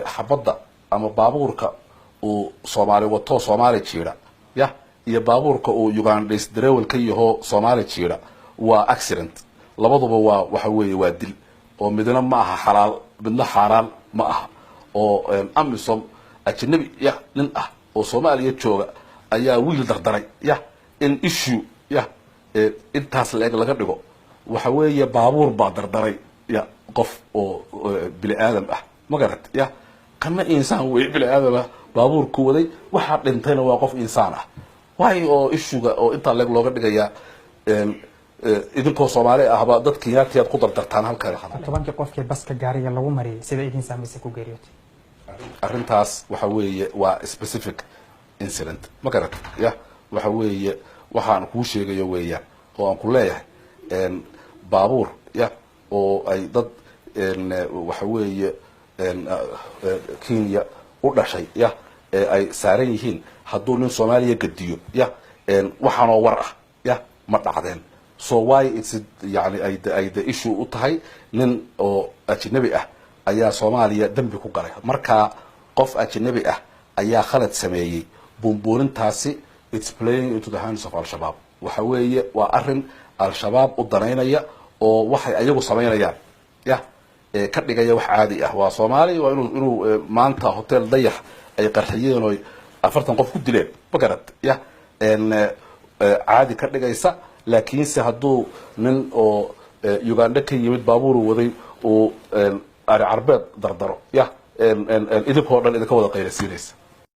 حبضة أما بابورك وصومالي وطو صومالي تشيرا يا بابورك ويوغانديس دريول كي هو صومالي تشيرا وأكسيدنت لبضوا وحوي وادل ومدنا معها حلال بدنا حرام معها أمسهم أجنبي يا لنأه وصومالي تشوغا أيا ويل دردري يا إن إشيو يا intaas la eg laga dhigo waxa weeye baabuur baa dardaray ya qof oo bili aadam ah ma garad ya kana insaan way bili aadam ah baabuur ku waday waxa dhintayna waa qof insaan ah way oo ishuga oo inta leg looga dhigaya idinkoo Soomaali ah ba dadkii yaatiyaad ku dardartaan halka tobankii qofkii baska gaariga lagu mariyay sida idin saameysay ku geeriyootay arrintaas waxa weeye waa specific incident ma garad ya waxa weeye waxaan ku sheegayo weeyaan oo aan ku leeyahay baabuur ya oo ay dad waxa weeye Kenya u dhashay ya ay saaran yihiin hadduu nin Soomaaliya gadiyo ya waxaan oo war ah ya ma dhacdeen so why it's yani ay the issue u tahay nin oo ajnabi ah ayaa Soomaaliya dambi ku galay marka qof ajnabi ah ayaa khalad sameeyay buunbuunintaasi it's playing into the hands of Al-Shabaab waxa weeye waa arin Al-Shabaab u danaynaya oo waxay ayagu sameynayaan ya ka dhigaya wax caadi ah waa Soomaali waa inuu maanta hotel dayax ay qarxiyeen oo 40 qof ku dileen bagarad ya caadi ka dhigaysa laakiin si haduu nin oo Uganda ka yimid baabuur waday oo ari arbeed dardaro ya idinko dhan idinka wada qayrasiinaysa